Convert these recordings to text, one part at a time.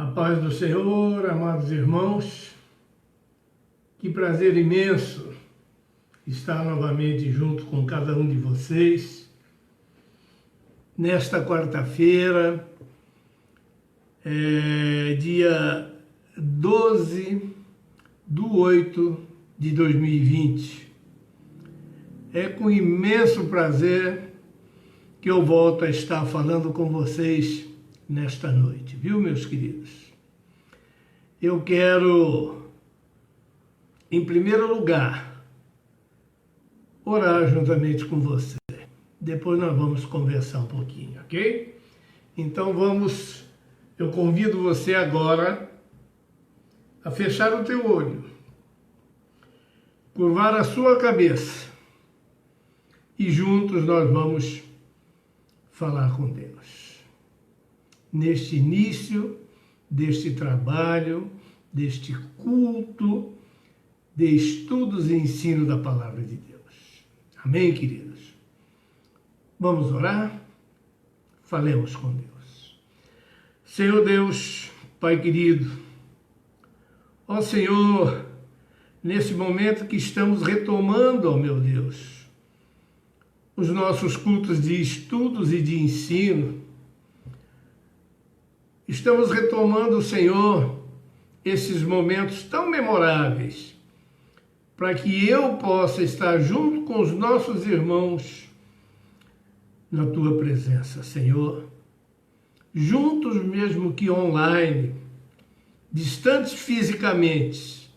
A paz do Senhor, amados irmãos, que prazer imenso estar novamente junto com cada um de vocês nesta quarta-feira, dia 12/8/2020. É com imenso prazer que eu volto a estar falando com vocês nesta noite, viu, meus queridos? Eu quero, em primeiro lugar, orar juntamente com você. Depois nós vamos conversar um pouquinho, ok? Então eu convido você agora a fechar o teu olho, curvar a sua cabeça e juntos nós vamos falar com Deus. Neste início deste trabalho, deste culto de estudos e ensino da Palavra de Deus. Amém, queridos? Vamos orar? Falemos com Deus. Senhor Deus, Pai querido, ó Senhor, nesse momento que estamos retomando, ó meu Deus, os nossos cultos de estudos e de ensino, estamos retomando, Senhor, esses momentos tão memoráveis, para que eu possa estar junto com os nossos irmãos na Tua presença, Senhor. Juntos mesmo que online, distantes fisicamente,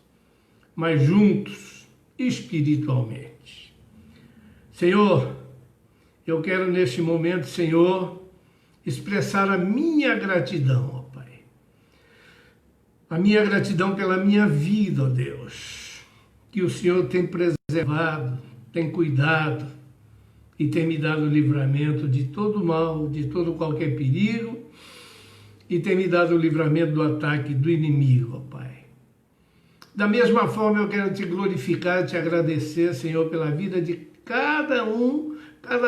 mas juntos espiritualmente. Senhor, eu quero neste momento, Senhor, expressar a minha gratidão, ó Pai. A minha gratidão pela minha vida, ó Deus, que o Senhor tem preservado, tem cuidado e tem me dado livramento de todo mal, de todo qualquer perigo e tem me dado o livramento do ataque do inimigo, ó Pai. Da mesma forma eu quero te glorificar, te agradecer, Senhor, pela vida de cada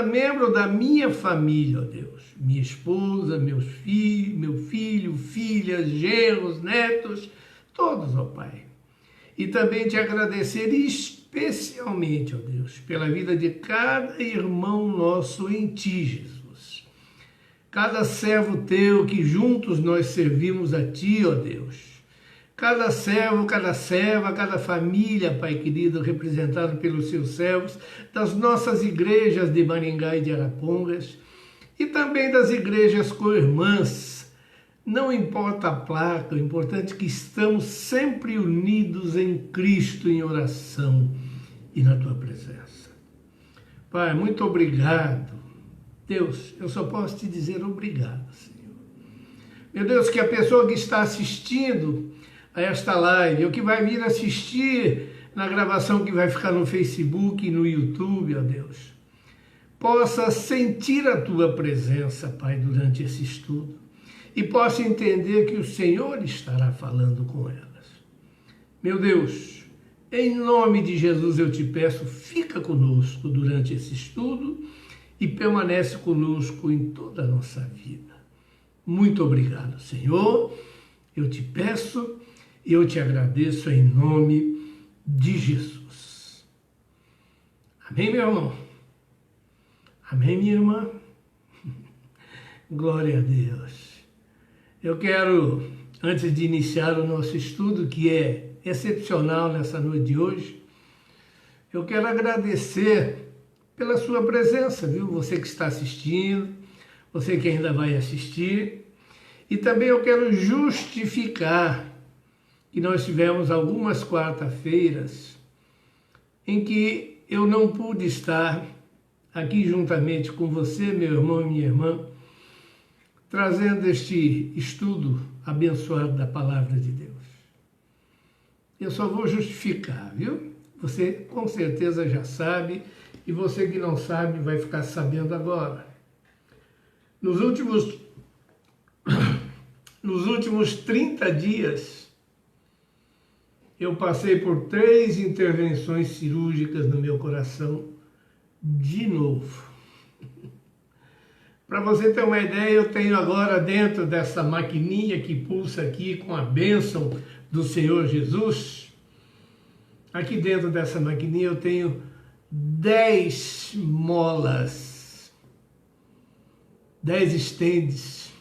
membro da minha família, ó Deus. Minha esposa, meu filho, filhas, genros, netos, todos, ó Pai. E também te agradecer especialmente, ó Deus, pela vida de cada irmão nosso em Ti, Jesus. Cada servo Teu que juntos nós servimos a Ti, ó Deus. Cada servo, cada serva, cada família, Pai querido, representado pelos seus servos, das nossas igrejas de Maringá e de Arapongas, e também das igrejas co-irmãs. Não importa a placa, o importante é que estamos sempre unidos em Cristo, em oração e na Tua presença. Pai, muito obrigado. Deus, eu só posso te dizer obrigado, Senhor. Meu Deus, que a pessoa que está assistindo a esta live, ou que vai vir assistir na gravação que vai ficar no Facebook e no YouTube, ó Deus, possa sentir a Tua presença, Pai, durante esse estudo e possa entender que o Senhor estará falando com elas. Meu Deus, em nome de Jesus eu te peço, fica conosco durante esse estudo e permanece conosco em toda a nossa vida. Muito obrigado, Senhor. Eu te peço e eu te agradeço em nome de Jesus. Amém, meu irmão? Amém, minha irmã? Glória a Deus. Eu quero, antes de iniciar o nosso estudo, que é excepcional nessa noite de hoje, eu quero agradecer pela sua presença, viu? Você que está assistindo, você que ainda vai assistir. E também eu quero justificar que nós tivemos algumas quarta-feiras em que eu não pude estar aqui juntamente com você, meu irmão e minha irmã, trazendo este estudo abençoado da Palavra de Deus. Eu só vou justificar, viu? Você com certeza já sabe, e você que não sabe vai ficar sabendo agora. Nos últimos 30 dias, eu passei por 3 intervenções cirúrgicas no meu coração de novo. Para você ter uma ideia, eu tenho agora dentro dessa maquininha que pulsa aqui com a bênção do Senhor Jesus, aqui dentro dessa maquininha eu tenho 10 molas, 10 estendes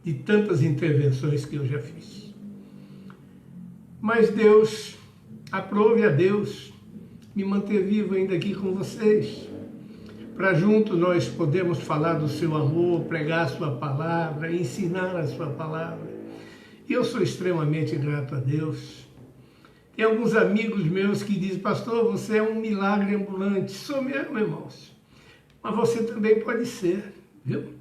de tantas intervenções que eu já fiz. Mas Deus, aprove a Deus me manter vivo ainda aqui com vocês, para juntos nós podermos falar do seu amor, pregar a sua palavra, ensinar a sua palavra. E eu sou extremamente grato a Deus. Tem alguns amigos meus que dizem, pastor, você é um milagre ambulante. Sou mesmo, irmãos. Mas você também pode ser, viu?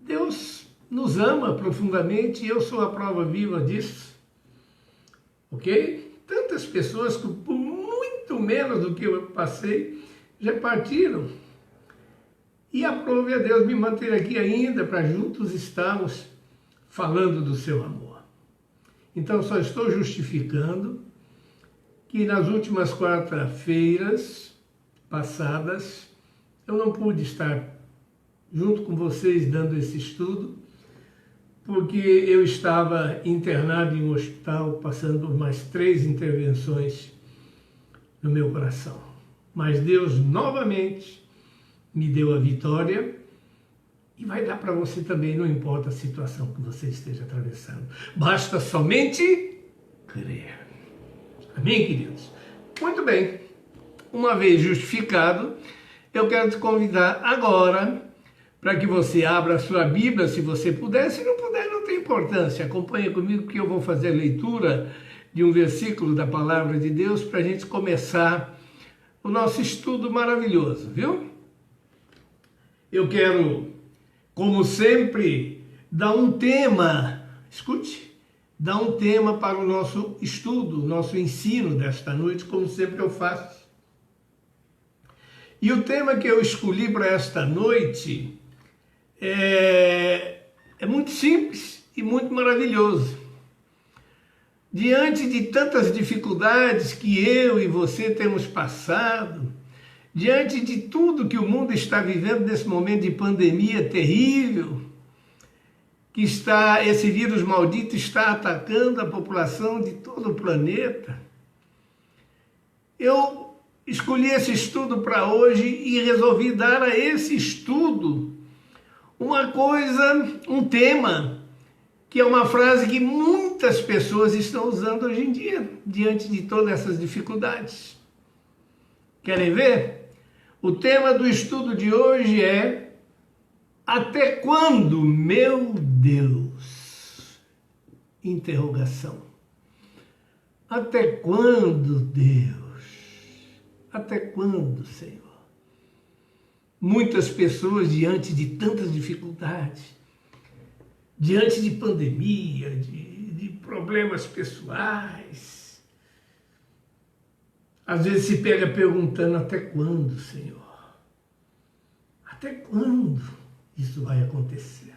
Deus nos ama profundamente e eu sou a prova viva disso. Ok? Tantas pessoas que por muito menos do que eu passei, já partiram. E aprove a Deus me manter aqui ainda para juntos estarmos falando do seu amor. Então só estou justificando que nas últimas quarta-feiras passadas eu não pude estar junto com vocês dando esse estudo, porque eu estava internado em um hospital, passando por mais 3 intervenções no meu coração. Mas Deus novamente me deu a vitória e vai dar para você também, não importa a situação que você esteja atravessando. Basta somente crer. Amém, queridos? Muito bem. Uma vez justificado, eu quero te convidar agora para que você abra a sua Bíblia, se você puder. Se não puder, não tem importância. Acompanhe comigo que eu vou fazer a leitura de um versículo da Palavra de Deus para a gente começar o nosso estudo maravilhoso, viu? Eu quero, como sempre, dar um tema, escute, dar um tema para o nosso estudo, nosso ensino desta noite, como sempre eu faço. E o tema que eu escolhi para esta noite é muito simples e muito maravilhoso. Diante de tantas dificuldades que eu e você temos passado, diante de tudo que o mundo está vivendo nesse momento de pandemia terrível, que esse vírus maldito está atacando a população de todo o planeta, eu escolhi esse estudo para hoje e resolvi dar a esse estudo um tema, que é uma frase que muitas pessoas estão usando hoje em dia, diante de todas essas dificuldades. Querem ver? O tema do estudo de hoje é: até quando, meu Deus? Interrogação. Até quando, Deus? Até quando, Senhor? Muitas pessoas, diante de tantas dificuldades, diante de pandemia, de problemas pessoais, às vezes se pega perguntando, até quando, Senhor? Até quando isso vai acontecer?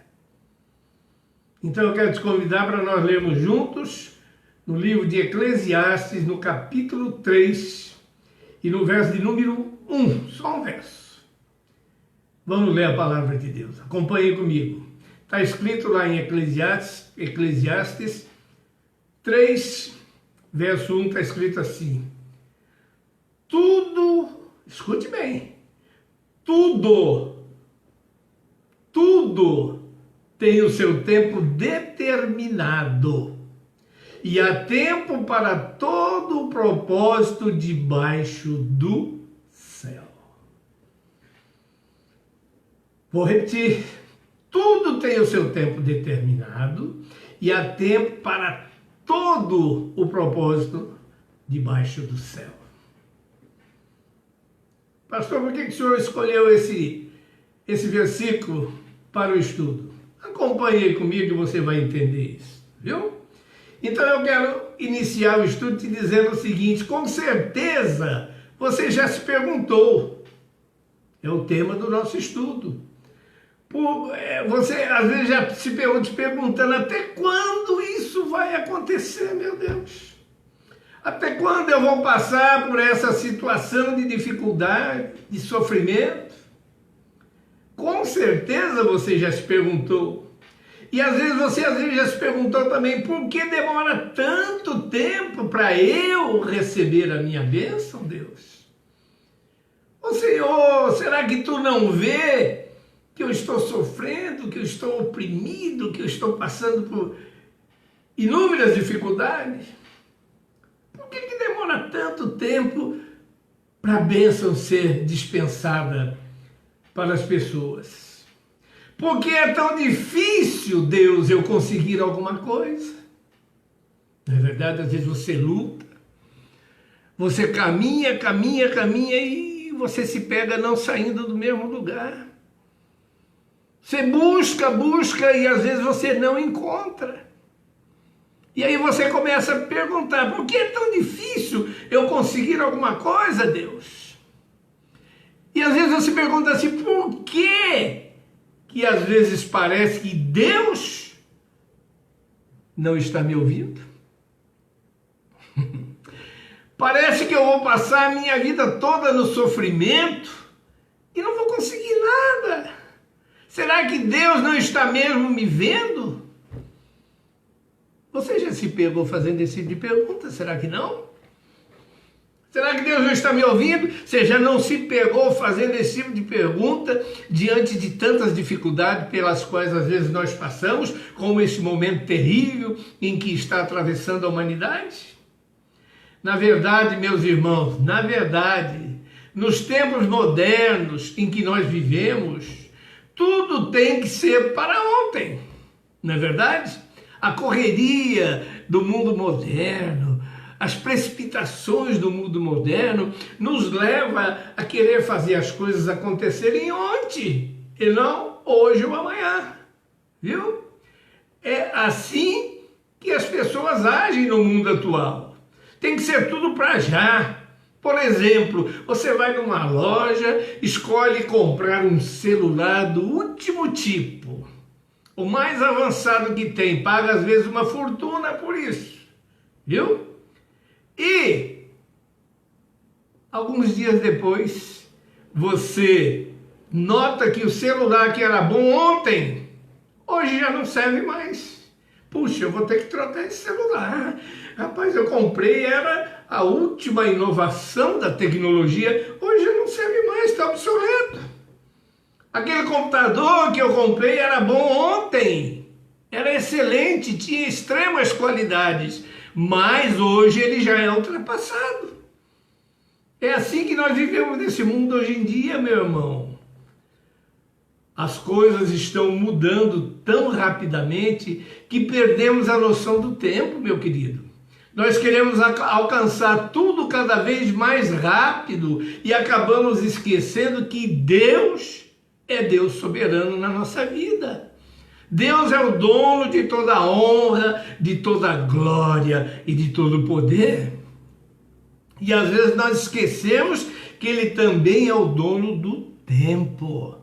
Então eu quero te convidar para nós lermos juntos no livro de Eclesiastes, no capítulo 3 e no verso de número 1, só um verso. Vamos ler a palavra de Deus, acompanhe comigo. Está escrito lá em Eclesiastes 3, verso 1, está escrito assim: tudo, escute bem, tudo tem o seu tempo determinado, e há tempo para todo o propósito debaixo do céu. Vou repetir, tudo tem o seu tempo determinado, e há tempo para todo o propósito debaixo do céu. Pastor, por que o senhor escolheu esse versículo para o estudo? Acompanhe aí comigo e você vai entender isso, viu? Então eu quero iniciar o estudo te dizendo o seguinte: com certeza você já se perguntou, é o tema do nosso estudo. Você às vezes já se perguntando, até quando isso vai acontecer, meu Deus? Até quando eu vou passar por essa situação de dificuldade, de sofrimento? Com certeza você já se perguntou. E às vezes você já se perguntou também, por que demora tanto tempo para eu receber a minha bênção, Deus? Ô Senhor, será que tu não vê que eu estou sofrendo, que eu estou oprimido, que eu estou passando por inúmeras dificuldades? Por que demora tanto tempo para a bênção ser dispensada para as pessoas? Por que é tão difícil, Deus, eu conseguir alguma coisa? Na verdade, às vezes você luta, você caminha e você se pega não saindo do mesmo lugar. Você busca e às vezes você não encontra. E aí você começa a perguntar, por que é tão difícil eu conseguir alguma coisa, Deus? E às vezes você pergunta assim, por que às vezes parece que Deus não está me ouvindo? Parece que eu vou passar a minha vida toda no sofrimento e não vou conseguir nada. Será que Deus não está mesmo me vendo? Você já se pegou fazendo esse tipo de pergunta? Será que não? Será que Deus não está me ouvindo? Você já não se pegou fazendo esse tipo de pergunta diante de tantas dificuldades pelas quais às vezes nós passamos, como esse momento terrível em que está atravessando a humanidade? Na verdade, meus irmãos, nos tempos modernos em que nós vivemos, tudo tem que ser para ontem, não é verdade? A correria do mundo moderno, as precipitações do mundo moderno nos leva a querer fazer as coisas acontecerem ontem e não hoje ou amanhã, viu? É assim que as pessoas agem no mundo atual. Tem que ser tudo para já. Por exemplo, você vai numa loja, escolhe comprar um celular do último tipo, o mais avançado que tem, paga às vezes uma fortuna por isso, viu? E alguns dias depois, você nota que o celular que era bom ontem, hoje já não serve mais. Puxa, eu vou ter que trocar esse celular. Rapaz, eu comprei, era a última inovação da tecnologia, hoje já não serve mais, está obsoleto. Aquele computador que eu comprei era bom ontem, era excelente, tinha extremas qualidades, mas hoje ele já é ultrapassado. É assim que nós vivemos nesse mundo hoje em dia, meu irmão. As coisas estão mudando tão rapidamente que perdemos a noção do tempo, meu querido. Nós queremos alcançar tudo cada vez mais rápido e acabamos esquecendo que Deus é Deus soberano na nossa vida. Deus é o dono de toda a honra, de toda a glória e de todo o poder. E às vezes nós esquecemos que Ele também é o dono do tempo.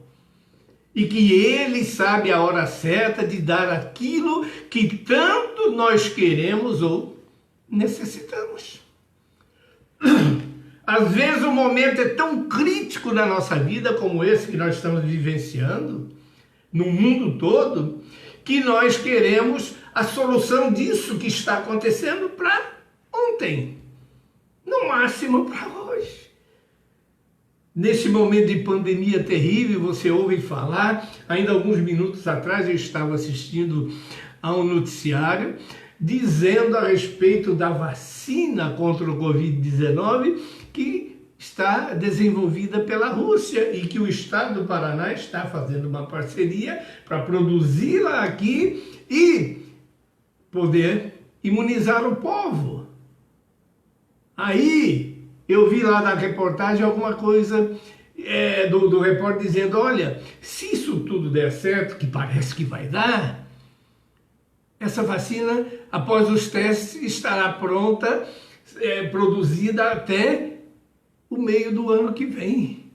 E que Ele sabe a hora certa de dar aquilo que tanto nós queremos ou necessitamos. Às vezes o momento é tão crítico na nossa vida como esse que nós estamos vivenciando, no mundo todo, que nós queremos a solução disso que está acontecendo para ontem, no máximo para hoje. Nesse momento de pandemia terrível, você ouve falar, ainda alguns minutos atrás eu estava assistindo a um noticiário dizendo a respeito da vacina contra o Covid-19 que está desenvolvida pela Rússia e que o estado do Paraná está fazendo uma parceria para produzi-la aqui e poder imunizar o povo. Aí eu vi lá na reportagem alguma coisa do repórter dizendo, olha, se isso tudo der certo, que parece que vai dar, essa vacina, após os testes, estará pronta, produzida até o meio do ano que vem.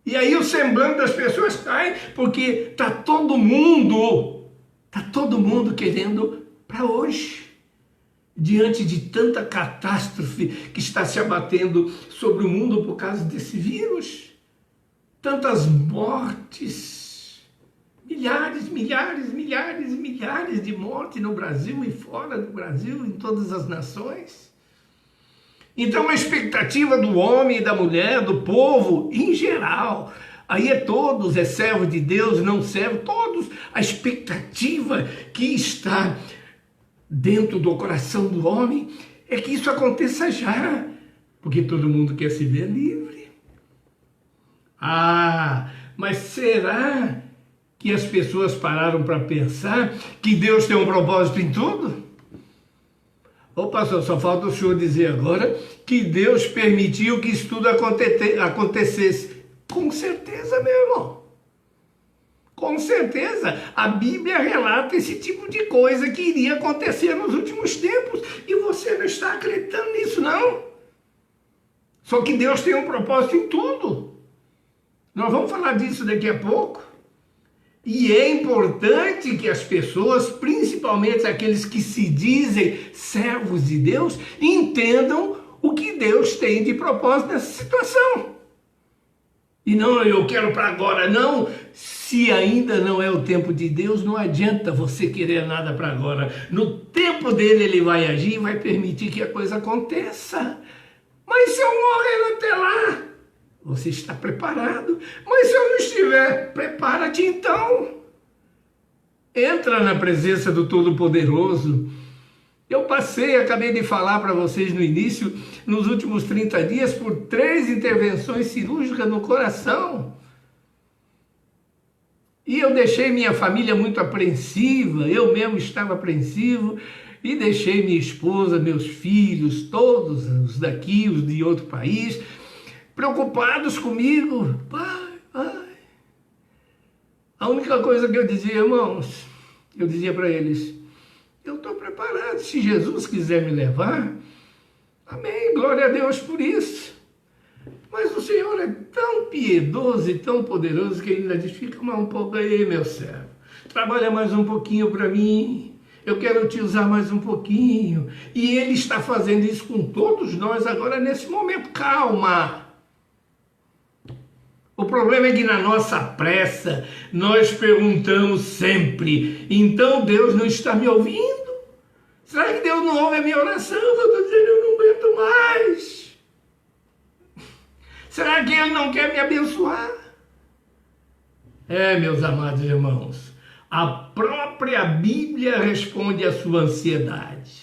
E aí o semblante das pessoas cai, porque está todo mundo querendo para hoje. Diante de tanta catástrofe que está se abatendo sobre o mundo por causa desse vírus, tantas mortes, Milhares, milhares, milhares e milhares de mortes no Brasil e fora do Brasil, em todas as nações. Então a expectativa do homem e da mulher, do povo em geral, aí é todos, é servo de Deus, não servo, todos, a expectativa que está dentro do coração do homem é que isso aconteça já, porque todo mundo quer se ver livre. Ah, mas será que as pessoas pararam para pensar que Deus tem um propósito em tudo? Ô pastor, só falta o senhor dizer agora que Deus permitiu que isso tudo acontecesse. Com certeza, meu irmão. Com certeza. A Bíblia relata esse tipo de coisa que iria acontecer nos últimos tempos. E você não está acreditando nisso, não. Só que Deus tem um propósito em tudo. Nós vamos falar disso daqui a pouco. E é importante que as pessoas, principalmente aqueles que se dizem servos de Deus, entendam o que Deus tem de propósito nessa situação. E não, eu quero para agora, não. Se ainda não é o tempo de Deus, não adianta você querer nada para agora. No tempo dele, ele vai agir e vai permitir que a coisa aconteça. Mas se eu morrer até lá, você está preparado. Mas se eu não estiver, prepara-te então. Entra na presença do Todo-Poderoso. Eu acabei de falar para vocês no início, nos últimos 30 dias, por 3 intervenções cirúrgicas no coração. E eu deixei minha família muito apreensiva, eu mesmo estava apreensivo, e deixei minha esposa, meus filhos, todos os daqui, os de outro país, preocupados comigo. Pai. A única coisa que eu dizia, irmãos, eu dizia para eles, eu estou preparado, se Jesus quiser me levar, amém, glória a Deus por isso. Mas o Senhor é tão piedoso e tão poderoso que ele ainda diz, fica mais um pouco aí, meu servo, trabalha mais um pouquinho para mim, eu quero te usar mais um pouquinho. E ele está fazendo isso com todos nós agora nesse momento, calma. O problema é que na nossa pressa, nós perguntamos sempre, então Deus não está me ouvindo? Será que Deus não ouve a minha oração? Eu estou dizendo, eu não aguento mais. Será que Ele não quer me abençoar? Meus amados irmãos, a própria Bíblia responde à sua ansiedade.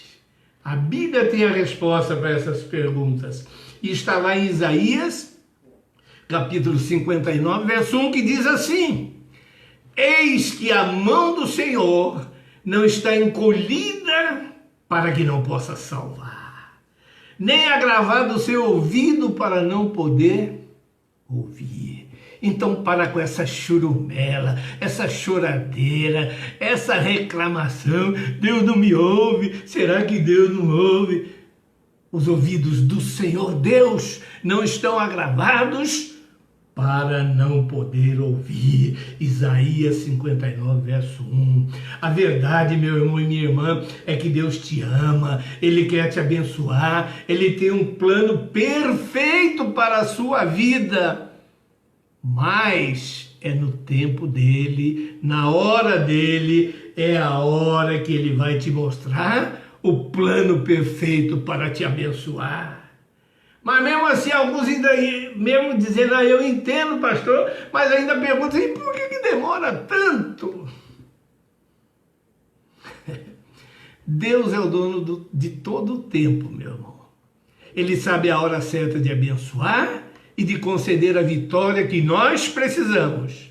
A Bíblia tem a resposta para essas perguntas. E está lá em Isaías, capítulo 59, verso 1, que diz assim: eis que a mão do Senhor não está encolhida para que não possa salvar, nem agravado o seu ouvido para não poder ouvir. Então para com essa churumela, essa choradeira, essa reclamação, Deus não me ouve, será que Deus não ouve? Os ouvidos do Senhor Deus não estão agravados para não poder ouvir. Isaías 59, verso 1. A verdade, meu irmão e minha irmã, é que Deus te ama, Ele quer te abençoar, Ele tem um plano perfeito para a sua vida, mas é no tempo dEle, na hora dEle, é a hora que Ele vai te mostrar o plano perfeito para te abençoar. Mas mesmo assim, alguns ainda, mesmo dizendo, eu entendo, pastor, mas ainda perguntam, e por que demora tanto? Deus é o dono de todo o tempo, meu irmão. Ele sabe a hora certa de abençoar e de conceder a vitória que nós precisamos.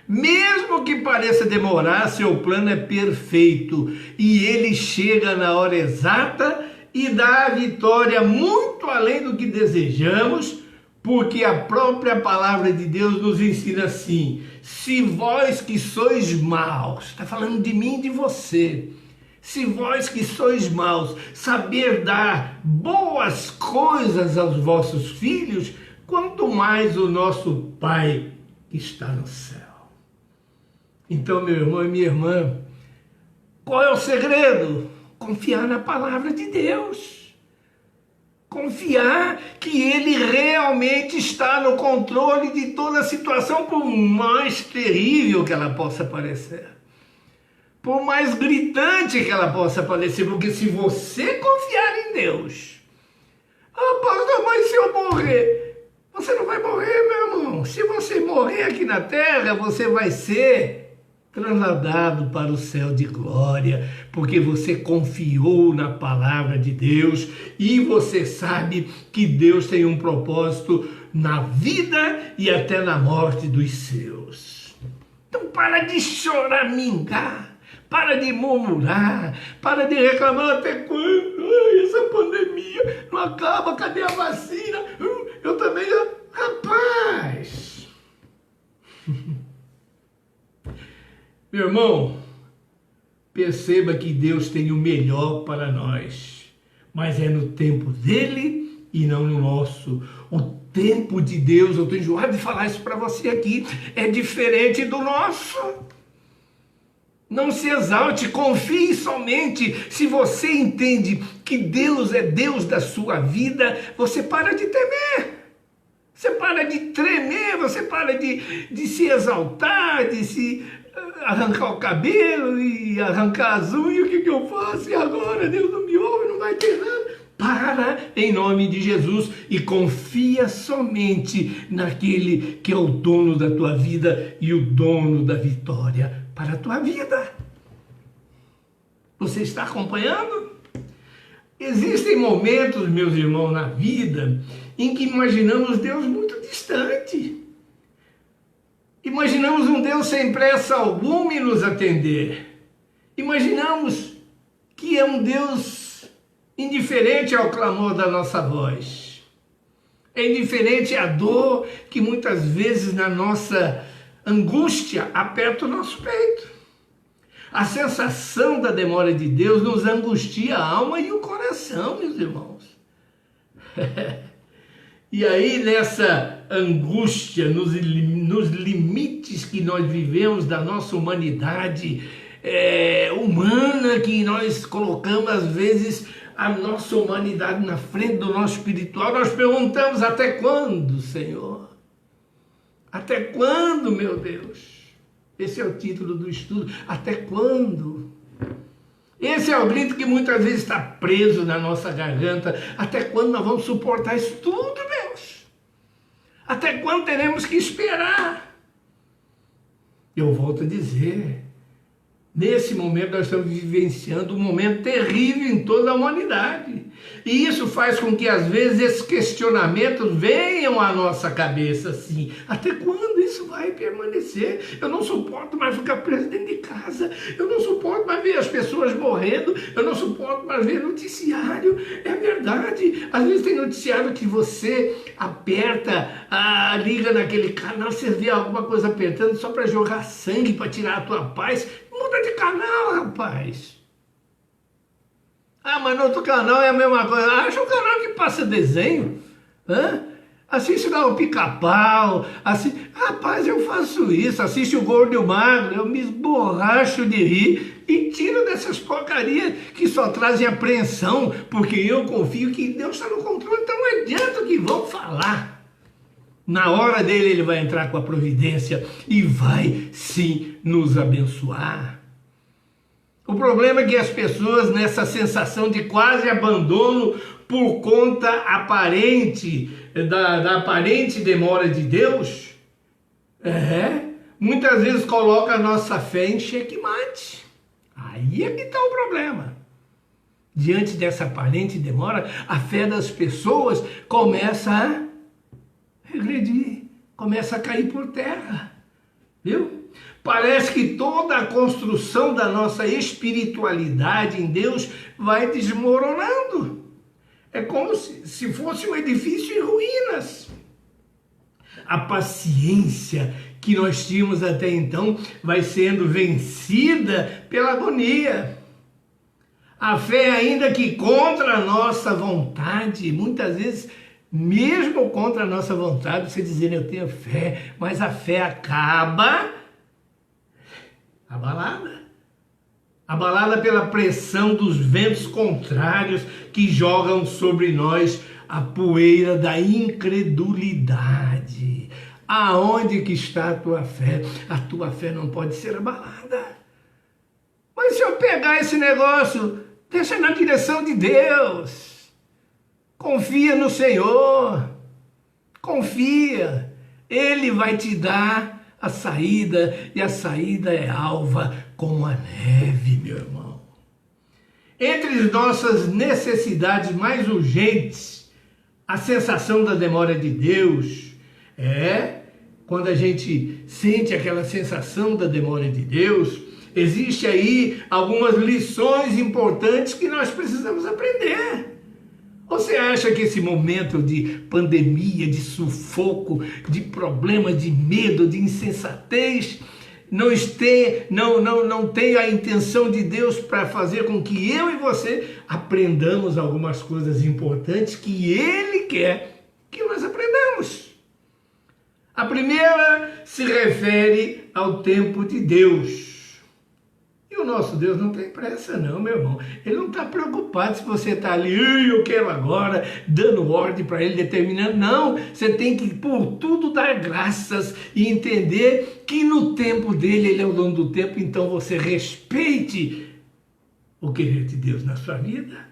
Mesmo que pareça demorar, seu plano é perfeito e ele chega na hora exata e dá a vitória muito além do que desejamos, porque a própria palavra de Deus nos ensina assim: se vós que sois maus, está falando de mim e de você, se vós que sois maus, saber dar boas coisas aos vossos filhos, quanto mais o nosso Pai que está no céu. Então, meu irmão e minha irmã, qual é o segredo? Confiar na palavra de Deus. Confiar que Ele realmente está no controle de toda a situação, por mais terrível que ela possa parecer. Por mais gritante que ela possa parecer, porque se você confiar em Deus, pastor, mas se eu morrer? Você não vai morrer, meu irmão. Se você morrer aqui na terra, você vai ser trasladado para o céu de glória, porque você confiou na palavra de Deus e você sabe que Deus tem um propósito na vida e até na morte dos seus. Então para de choramingar, para de murmurar, para de reclamar até quando? Ai, essa pandemia não acaba, cadê a vacina? Eu também, rapaz... Meu irmão, perceba que Deus tem o melhor para nós, mas é no tempo dele e não no nosso. O tempo de Deus, eu estou enjoado de falar isso para você aqui, é diferente do nosso. Não se exalte, confie somente. Se você entende que Deus é Deus da sua vida, você para de temer. Você para de tremer, você para de se exaltar, de se arrancar o cabelo e arrancar as unhas. O que eu faço? E agora? Deus não me ouve, não vai ter nada. Para em nome de Jesus e confia somente naquele que é o dono da tua vida e o dono da vitória para a tua vida. Você está acompanhando? Existem momentos, meus irmãos, na vida em que imaginamos Deus muito distante. Imaginamos um Deus sem pressa alguma em nos atender. Imaginamos que é um Deus indiferente ao clamor da nossa voz. É indiferente à dor que muitas vezes na nossa angústia aperta o nosso peito. A sensação da demora de Deus nos angustia a alma e o coração, meus irmãos. E aí, nessa angústia, nos limites que nós vivemos da nossa humanidade humana, que nós colocamos, às vezes, a nossa humanidade na frente do nosso espiritual, nós perguntamos: até quando, Senhor? Até quando, meu Deus? Esse é o título do estudo. Até quando? Esse é o grito que muitas vezes está preso na nossa garganta. Até quando nós vamos suportar isso tudo, Deus? Até quando teremos que esperar? Eu volto a dizer, nesse momento nós estamos vivenciando um momento terrível em toda a humanidade. E isso faz com que às vezes esses questionamentos venham à nossa cabeça assim: até quando isso vai permanecer? Eu não suporto mais ficar preso dentro de casa, eu não suporto mais ver as pessoas morrendo, eu não suporto mais ver noticiário. É verdade, às vezes tem noticiário que você aperta, liga naquele canal, você vê alguma coisa apertando só para jogar sangue, para tirar a tua paz. Muda de canal, rapaz. Mas no outro canal é a mesma coisa. Acha um canal que passa desenho. Assiste lá o Pica-Pau. Rapaz, eu faço isso. Assiste o Gordo e o Magro. Eu me esborracho de rir e tiro dessas porcarias que só trazem apreensão, porque eu confio que Deus está no controle. Então não adianta o que vão falar. Na hora dele, ele vai entrar com a providência e vai sim nos abençoar. O problema é que as pessoas, nessa sensação de quase abandono por conta aparente, da aparente demora de Deus, muitas vezes coloca a nossa fé em xeque-mate. Aí é que está o problema. Diante dessa aparente demora, a fé das pessoas começa a regredir, começa a cair por terra, viu? Parece que toda a construção da nossa espiritualidade em Deus vai desmoronando. É como se fosse um edifício em ruínas. A paciência que nós tínhamos até então vai sendo vencida pela agonia. A fé, ainda que contra a nossa vontade, muitas vezes, mesmo contra a nossa vontade, você dizendo eu tenho fé, mas a fé acaba abalada pela pressão dos ventos contrários que jogam sobre nós a poeira da incredulidade. Aonde que está a tua fé? A tua fé não pode ser abalada. Mas se eu pegar esse negócio, deixa na direção de Deus. Confia no Senhor. Confia. Ele vai te dar a saída, e a saída é alva como a neve, meu irmão. Entre as nossas necessidades mais urgentes, a sensação da demora de Deus quando a gente sente aquela sensação da demora de Deus, existe aí algumas lições importantes que nós precisamos aprender. Você acha que esse momento de pandemia, de sufoco, de problema, de medo, de insensatez, não tem a intenção de Deus para fazer com que eu e você aprendamos algumas coisas importantes que Ele quer que nós aprendamos? A primeira se refere ao tempo de Deus. E o nosso Deus não tem pressa não, meu irmão. Ele não está preocupado se você está ali, eu quero agora, dando ordem para ele, determinando. Não, você tem que, por tudo, dar graças e entender que no tempo dele, ele é o dono do tempo, então você respeite o querer de Deus na sua vida.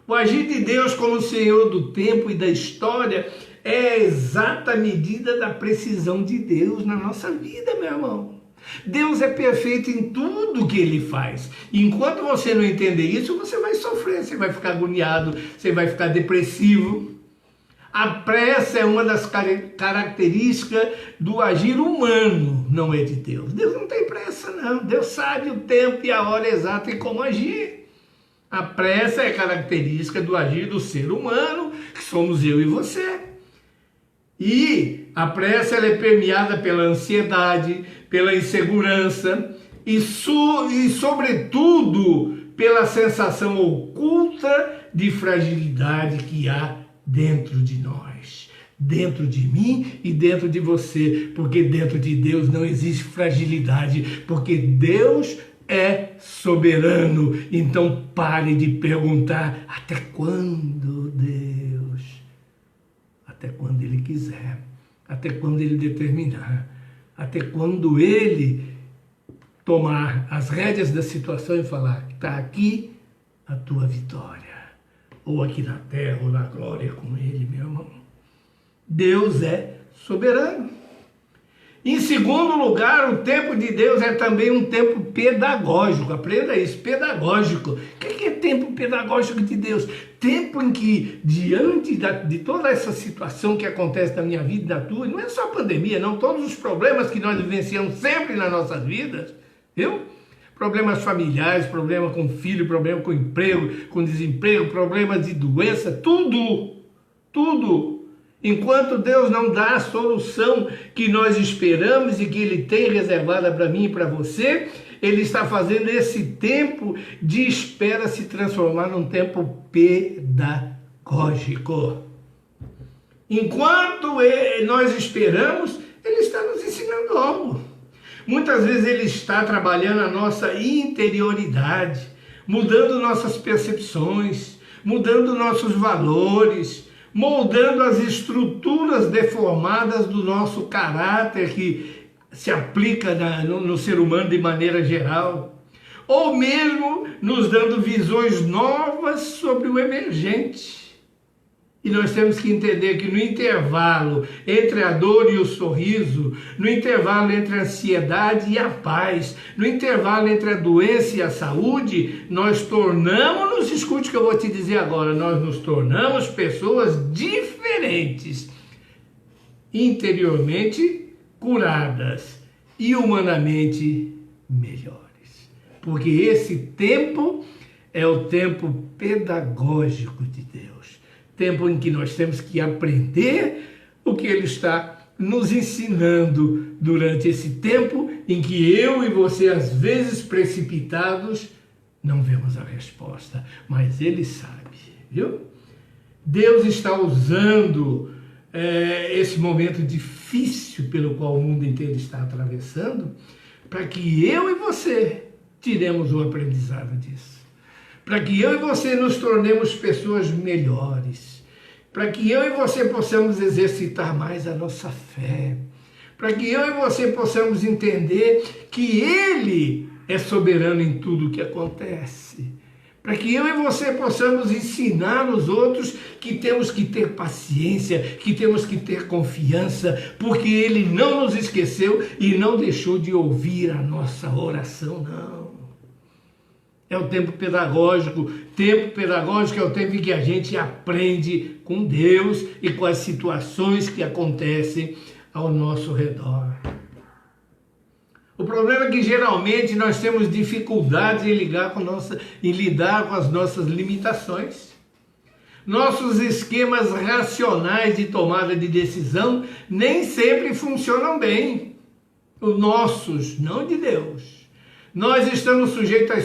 O agir de Deus como Senhor do tempo e da história é a exata medida da precisão de Deus na nossa vida, meu irmão. Deus é perfeito em tudo que Ele faz. E enquanto você não entender isso, você vai sofrer, você vai ficar agoniado, você vai ficar depressivo. A pressa é uma das características do agir humano, não é de Deus. Deus não tem pressa, não. Deus sabe o tempo e a hora exata e como agir. A pressa é característica do agir do ser humano, que somos eu e você. E a pressa ela é permeada pela ansiedade, pela insegurança e sobretudo, pela sensação oculta de fragilidade que há dentro de nós, dentro de mim e dentro de você, porque dentro de Deus não existe fragilidade, porque Deus é soberano. Então pare de perguntar até quando, Deus? Até quando Ele quiser, até quando Ele determinar, até quando Ele tomar as rédeas da situação e falar que está aqui a tua vitória, ou aqui na terra ou na glória com Ele, meu irmão. Deus é soberano. Em segundo lugar, o tempo de Deus é também um tempo pedagógico. Aprenda isso, pedagógico. O que é tempo pedagógico de Deus? Tempo em que, diante de toda essa situação que acontece na minha vida e na tua, não é só a pandemia, não, todos os problemas que nós vivenciamos sempre nas nossas vidas, viu? Problemas familiares, problema com filho, problema com emprego, com desemprego, problemas de doença, tudo. Enquanto Deus não dá a solução que nós esperamos e que Ele tem reservada para mim e para você, Ele está fazendo esse tempo de espera se transformar num tempo pedagógico. Enquanto nós esperamos, Ele está nos ensinando algo. Muitas vezes Ele está trabalhando a nossa interioridade, mudando nossas percepções, mudando nossos valores, moldando as estruturas deformadas do nosso caráter que se aplica no ser humano de maneira geral, ou mesmo nos dando visões novas sobre o emergente. E nós temos que entender que no intervalo entre a dor e o sorriso, no intervalo entre a ansiedade e a paz, no intervalo entre a doença e a saúde, nós tornamos-nos, escute o que eu vou te dizer agora, nós nos tornamos pessoas diferentes, interiormente curadas e humanamente melhores. Porque esse tempo é o tempo pedagógico de Deus. Tempo em que nós temos que aprender o que Ele está nos ensinando durante esse tempo em que eu e você, às vezes precipitados, não vemos a resposta, mas Ele sabe, viu? Deus está usando esse momento difícil pelo qual o mundo inteiro está atravessando para que eu e você tiremos o aprendizado disso. para que eu e você nos tornemos pessoas melhores, para que eu e você possamos exercitar mais a nossa fé, para que eu e você possamos entender que Ele é soberano em tudo o que acontece, para que eu e você possamos ensinar os outros que temos que ter paciência, que temos que ter confiança, porque Ele não nos esqueceu e não deixou de ouvir a nossa oração, não. É o tempo pedagógico. Tempo pedagógico é o tempo em que a gente aprende com Deus e com as situações que acontecem ao nosso redor. O problema é que geralmente nós temos dificuldades em lidar com as nossas limitações. Nossos esquemas racionais de tomada de decisão nem sempre funcionam bem. Os nossos, não de Deus. Nós estamos sujeitos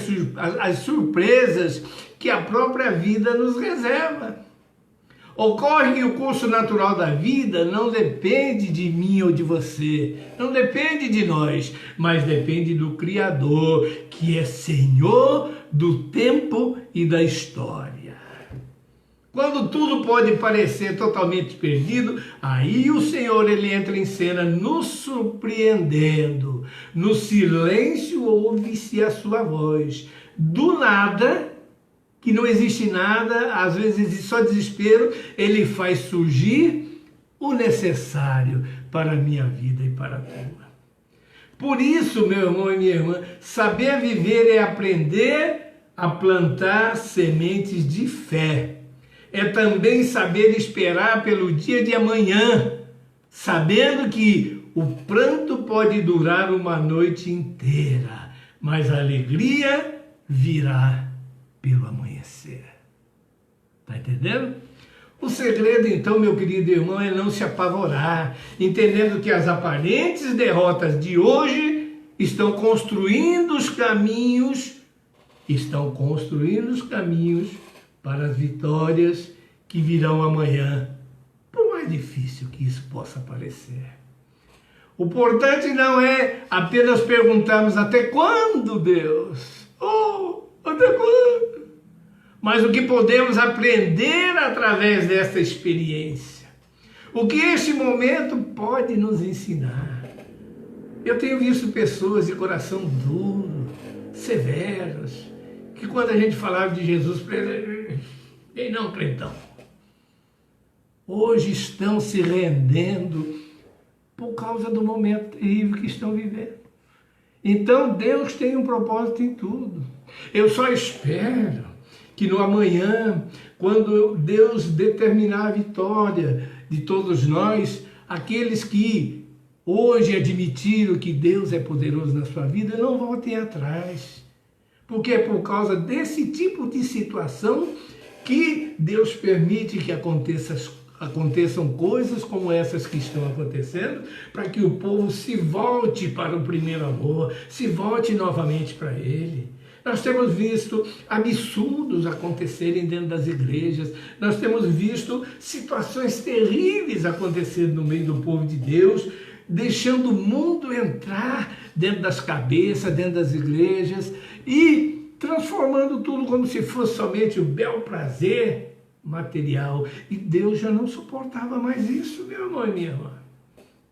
às surpresas que a própria vida nos reserva. Ocorre que o curso natural da vida não depende de mim ou de você, não depende de nós, mas depende do Criador, que é Senhor do tempo e da história. Quando tudo pode parecer totalmente perdido, aí o Senhor ele entra em cena nos surpreendendo. No silêncio ouve-se a sua voz. Do nada, que não existe nada, às vezes existe só desespero, ele faz surgir o necessário para a minha vida e para a tua. Por isso, meu irmão e minha irmã, saber viver é aprender a plantar sementes de fé. É também saber esperar pelo dia de amanhã, sabendo que o pranto pode durar uma noite inteira, mas a alegria virá pelo amanhecer. Tá entendendo? O segredo, então, meu querido irmão, é não se apavorar, entendendo que as aparentes derrotas de hoje estão construindo os caminhos para as vitórias que virão amanhã, por mais difícil que isso possa parecer. O importante não é apenas perguntarmos até quando, Deus? Até quando? Mas o que podemos aprender através desta experiência? O que este momento pode nos ensinar? Eu tenho visto pessoas de coração duro, severos, que quando a gente falava de Jesus para ele não, crentão. Hoje estão se rendendo por causa do momento terrível que estão vivendo. Então Deus tem um propósito em tudo. Eu só espero que no amanhã, quando Deus determinar a vitória de todos nós, aqueles que hoje admitiram que Deus é poderoso na sua vida, não voltem atrás. Porque é por causa desse tipo de situação que Deus permite que aconteçam coisas como essas que estão acontecendo, para que o povo se volte para o primeiro amor, se volte novamente para Ele. Nós temos visto absurdos acontecerem dentro das igrejas, nós temos visto situações terríveis acontecendo no meio do povo de Deus, deixando o mundo entrar dentro das cabeças, dentro das igrejas e transformando tudo como se fosse somente o bel prazer material. E Deus já não suportava mais isso, meu irmão e minha irmã.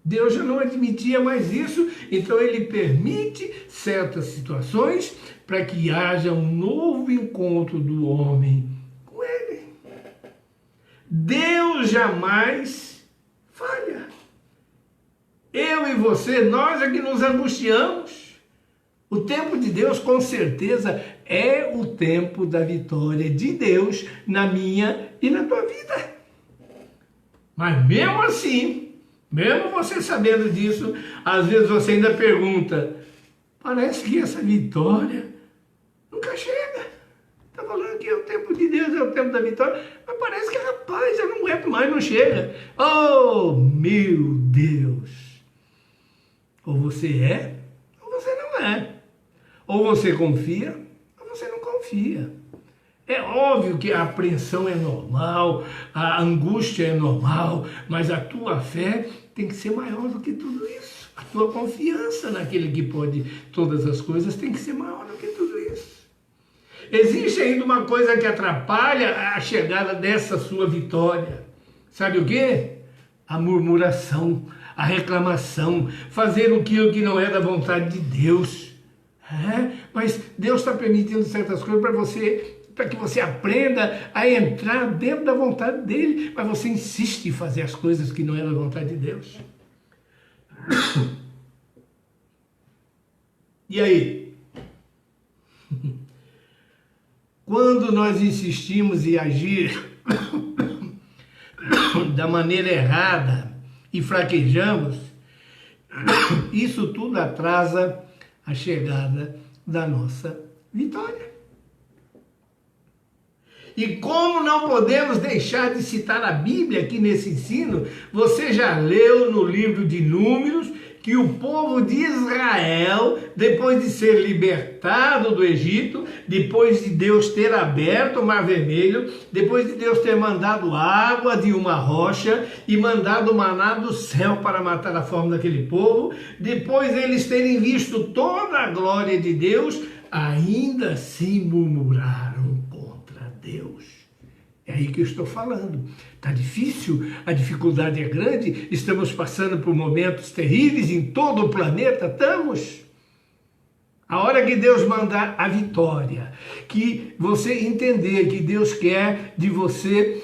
Deus já não admitia mais isso, então Ele permite certas situações para que haja um novo encontro do homem com Ele. Deus jamais falha. Eu e você, nós é que nos angustiamos. O tempo de Deus, com certeza, é o tempo da vitória de Deus na minha e na tua vida. Mas mesmo assim, mesmo você sabendo disso, às vezes você ainda pergunta, parece que essa vitória nunca chega. Está falando que é o tempo de Deus, é o tempo da vitória, mas parece que, rapaz, eu não aguento mais, não chega. Oh, meu Deus! Ou você é, ou você não é. Ou você confia, ou você não confia. É óbvio que a apreensão é normal, a angústia é normal, mas a tua fé tem que ser maior do que tudo isso. A tua confiança naquele que pode todas as coisas tem que ser maior do que tudo isso. existe ainda uma coisa que atrapalha a chegada dessa sua vitória. Sabe o quê? A murmuração, a reclamação, fazer aquilo que não é da vontade de Deus. Mas Deus está permitindo certas coisas para que você aprenda a entrar dentro da vontade dele, mas você insiste em fazer as coisas que não é da vontade de Deus. E aí? Quando nós insistimos em agir da maneira errada e fraquejamos, isso tudo atrasa a chegada da nossa vitória. E como não podemos deixar de citar a Bíblia aqui nesse ensino, você já leu no livro de Números que o povo de Israel, depois de ser libertado do Egito, depois de Deus ter aberto o Mar Vermelho, depois de Deus ter mandado água de uma rocha e mandado maná do céu para matar a fome daquele povo, depois eles terem visto toda a glória de Deus, ainda assim murmuraram contra Deus. É aí que eu estou falando. Está difícil, a dificuldade é grande, estamos passando por momentos terríveis em todo o planeta, estamos. A hora que Deus mandar a vitória, que você entender que Deus quer de você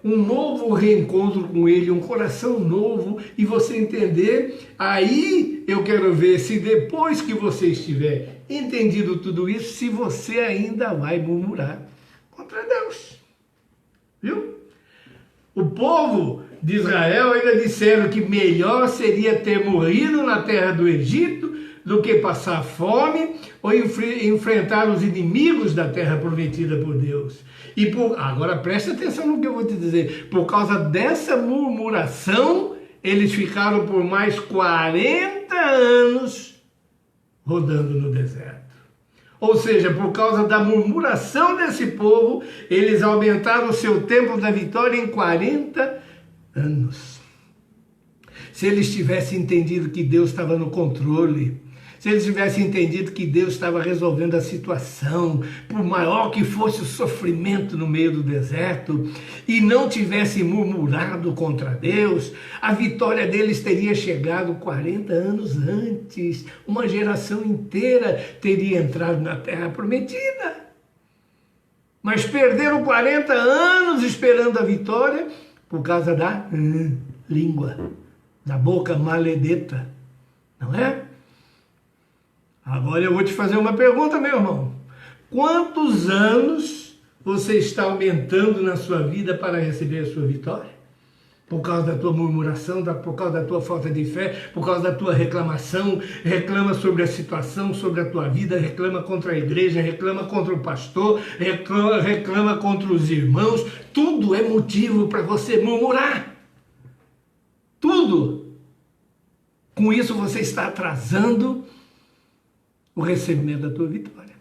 um novo reencontro com Ele, um coração novo, e você entender, aí eu quero ver se depois que você estiver entendido tudo isso, se você ainda vai murmurar contra Deus. Viu? O povo de Israel ainda disseram que melhor seria ter morrido na terra do Egito do que passar fome ou enfrentar os inimigos da terra prometida por Deus. Agora preste atenção no que eu vou te dizer. Por causa dessa murmuração, eles ficaram por mais 40 anos rodando no deserto. Ou seja, por causa da murmuração desse povo, eles aumentaram o seu tempo da vitória em 40 anos. Se eles tivessem entendido que Deus estava no controle, se eles tivessem entendido que Deus estava resolvendo a situação, por maior que fosse o sofrimento no meio do deserto, e não tivessem murmurado contra Deus, a vitória deles teria chegado 40 anos antes. Uma geração inteira teria entrado na terra prometida. Mas perderam 40 anos esperando a vitória por causa da língua, da boca maledeta, não é? Agora eu vou te fazer uma pergunta, meu irmão. Quantos anos você está aumentando na sua vida para receber a sua vitória? Por causa da tua murmuração, por causa da tua falta de fé, por causa da tua reclamação, reclama sobre a situação, sobre a tua vida, reclama contra a igreja, reclama contra o pastor, reclama contra os irmãos. Tudo é motivo para você murmurar. Tudo. Com isso você está atrasando o recebimento da tua vitória.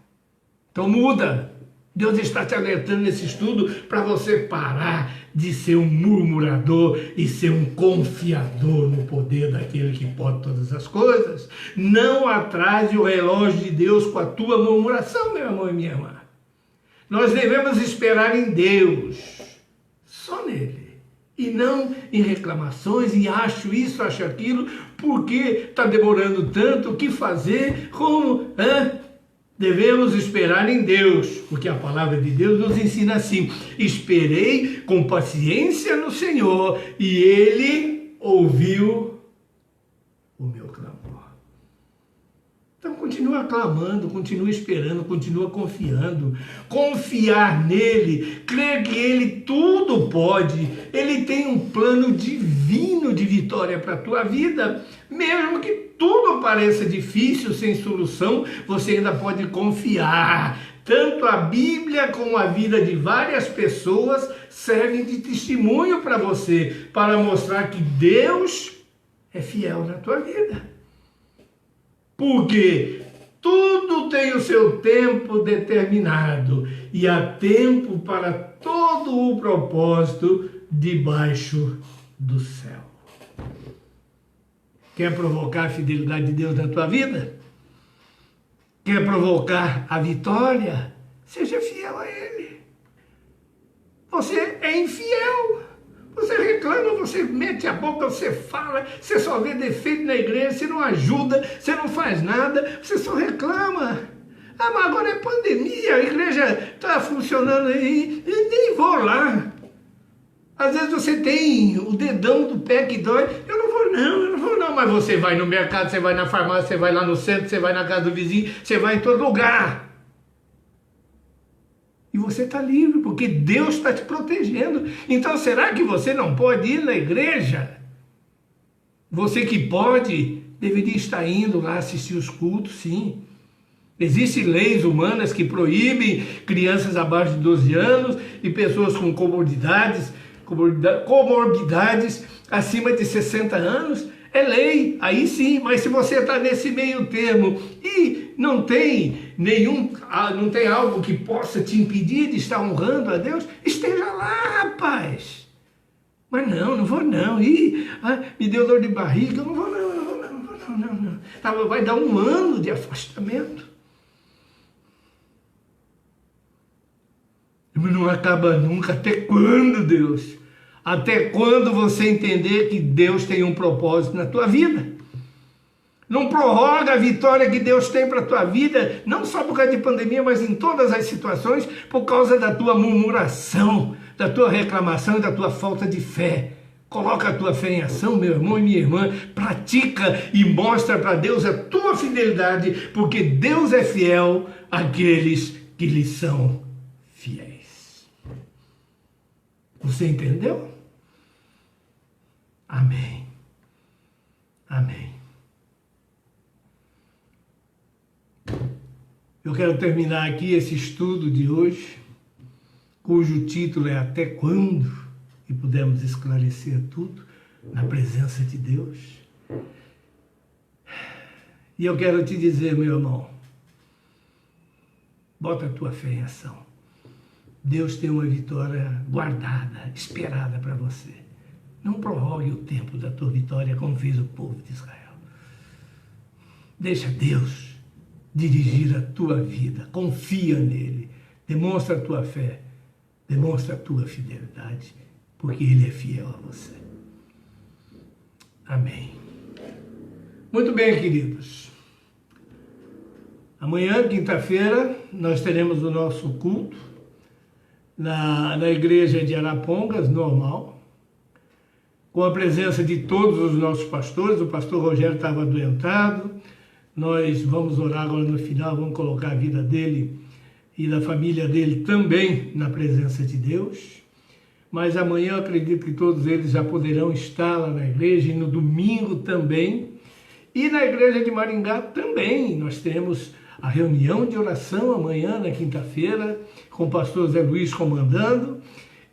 Então muda. Deus está te alertando nesse estudo para você parar de ser um murmurador e ser um confiador no poder daquele que pode todas as coisas. Não atrase o relógio de Deus com a tua murmuração, meu irmão e minha irmã. Nós devemos esperar em Deus, só nele. E não em reclamações, e acho isso, acho aquilo, porque está demorando tanto, o que fazer, como, Devemos esperar em Deus, porque a palavra de Deus nos ensina assim: esperei com paciência no Senhor, e Ele ouviu o meu clamor. Então continua clamando, continua esperando, continua confiando. Confiar nele, crer que ele tudo pode. Ele tem um plano divino de vitória para a tua vida. Mesmo que tudo pareça difícil, sem solução, você ainda pode confiar. Tanto a Bíblia como a vida de várias pessoas servem de testemunho para você, para mostrar que Deus é fiel na tua vida. Porque tudo tem o seu tempo determinado e há tempo para todo o propósito debaixo do céu. Quer provocar a fidelidade de Deus na tua vida? Quer provocar a vitória? Você é infiel. Você reclama, você mete a boca, você fala, você só vê defeito na igreja, você não ajuda, você não faz nada, você só reclama. Ah, mas agora é pandemia, a igreja está funcionando aí, e nem vou lá. Às vezes você tem o dedão do pé que dói, eu não vou não, mas você vai no mercado, você vai na farmácia, você vai lá no centro, você vai na casa do vizinho, você vai em todo lugar. E você está livre, porque Deus está te protegendo. Então, será que você não pode ir na igreja? Você que pode, deveria estar indo lá assistir os cultos, sim. Existem leis humanas que proíbem crianças abaixo de 12 anos e pessoas com comorbidades acima de 60 anos. É lei, aí sim, mas se você está nesse meio termo e não tem algo que possa te impedir de estar honrando a Deus, esteja lá, rapaz. Mas não vou não. Me deu dor de barriga, eu não vou não. Vai dar 1 ano de afastamento. Não acaba nunca. Até quando, Deus? Até quando você entender que Deus tem um propósito na tua vida? Não prorroga a vitória que Deus tem para a tua vida, não só por causa de pandemia, mas em todas as situações, por causa da tua murmuração, da tua reclamação e da tua falta de fé. Coloca a tua fé em ação, meu irmão e minha irmã, pratica e mostra para Deus a tua fidelidade, porque Deus é fiel àqueles que lhe são fiéis. Você entendeu? Amém. Amém. Eu quero terminar aqui esse estudo de hoje, cujo título é Até Quando? E pudemos esclarecer tudo na presença de Deus. E eu quero te dizer, meu irmão, bota a tua fé em ação. Deus tem uma vitória guardada, esperada para você. Não prorrogue o tempo da tua vitória como fez o povo de Israel. Deixa Deus dirigir a tua vida. Confia nele. Demonstra a tua fé. Demonstra a tua fidelidade. Porque ele é fiel a você. Amém. Muito bem, queridos. Amanhã, quinta-feira, nós teremos o nosso culto na igreja de Arapongas, normal, com a presença de todos os nossos pastores. O pastor Rogério estava adoentado. Nós vamos orar agora no final, vamos colocar a vida dele e da família dele também na presença de Deus. Mas amanhã eu acredito que todos eles já poderão estar lá na igreja, e no domingo também. E na igreja de Maringá também. Nós teremos a reunião de oração amanhã, na quinta-feira, com o pastor Zé Luiz comandando.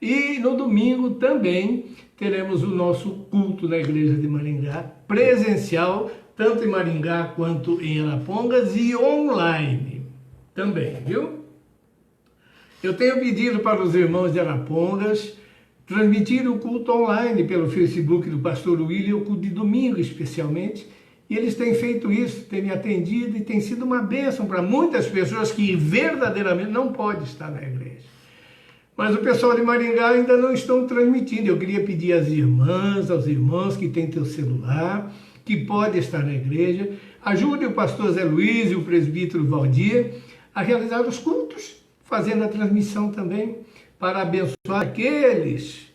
E no domingo também teremos o nosso culto na igreja de Maringá, presencial, tanto em Maringá quanto em Arapongas, e online também, viu? Eu tenho pedido para os irmãos de Arapongas transmitir o culto online pelo Facebook do pastor William, o culto de domingo especialmente, e eles têm feito isso, têm me atendido, e tem sido uma bênção para muitas pessoas que verdadeiramente não podem estar na igreja. Mas o pessoal de Maringá ainda não estão transmitindo. Eu queria pedir às irmãs, aos irmãos que têm teu celular, que podem estar na igreja, ajude o pastor Zé Luiz e o presbítero Valdir a realizar os cultos, fazendo a transmissão também, para abençoar aqueles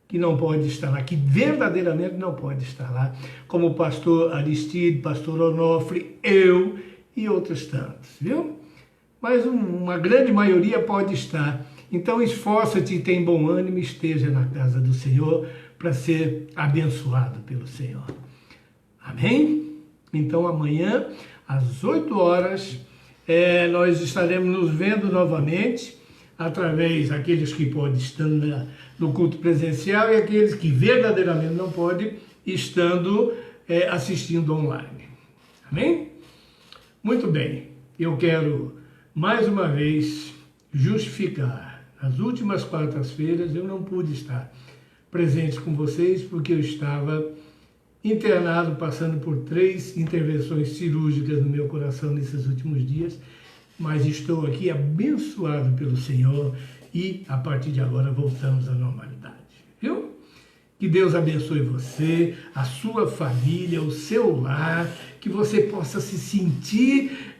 que não podem estar lá, que verdadeiramente não podem estar lá, como o pastor Aristide, pastor Onofre, eu e outros tantos, viu? Mas uma grande maioria pode estar. Então esforça-te e tem bom ânimo, esteja na casa do Senhor para ser abençoado pelo Senhor. Amém? Então amanhã, às 8 horas, nós estaremos nos vendo novamente, através daqueles que podem estar no culto presencial e aqueles que verdadeiramente não podem, estando assistindo online. Amém? Muito bem, eu quero mais uma vez justificar. Nas últimas quartas-feiras eu não pude estar presente com vocês porque eu estava internado, passando por 3 intervenções cirúrgicas no meu coração nesses últimos dias, mas estou aqui abençoado pelo Senhor e a partir de agora voltamos à normalidade, viu? Que Deus abençoe você, a sua família, o seu lar, que você possa se sentir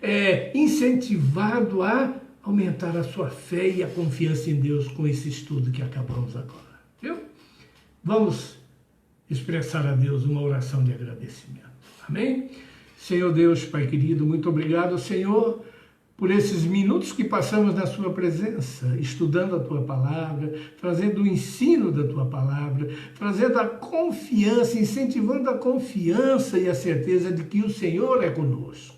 incentivado a aumentar a sua fé e a confiança em Deus com esse estudo que acabamos agora, viu? Vamos expressar a Deus uma oração de agradecimento, amém? Senhor Deus, Pai querido, muito obrigado, Senhor, por esses minutos que passamos na sua presença, estudando a tua palavra, trazendo o ensino da tua palavra, trazendo a confiança, incentivando a confiança e a certeza de que o Senhor é conosco.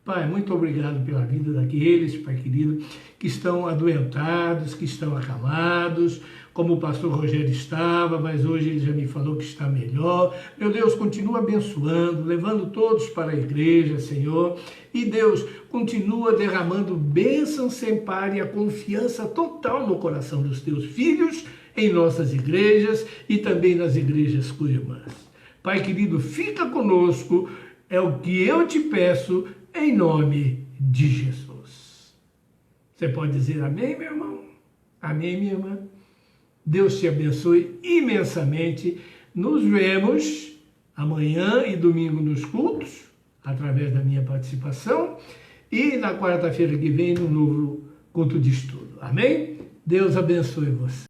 Pai, muito obrigado pela vida daqueles, Pai querido, que estão adoentados, que estão acamados, como o pastor Rogério estava, mas hoje ele já me falou que está melhor. Meu Deus, continua abençoando, levando todos para a igreja, Senhor. E Deus, continua derramando bênção sem par e a confiança total no coração dos teus filhos, em nossas igrejas e também nas igrejas co-irmãs. Pai querido, fica conosco, é o que eu te peço, em nome de Jesus. Você pode dizer amém, meu irmão? Amém, minha irmã? Deus te abençoe imensamente. Nos vemos amanhã e domingo nos cultos, através da minha participação, e na quarta-feira que vem no novo culto de estudo. Amém? Deus abençoe você.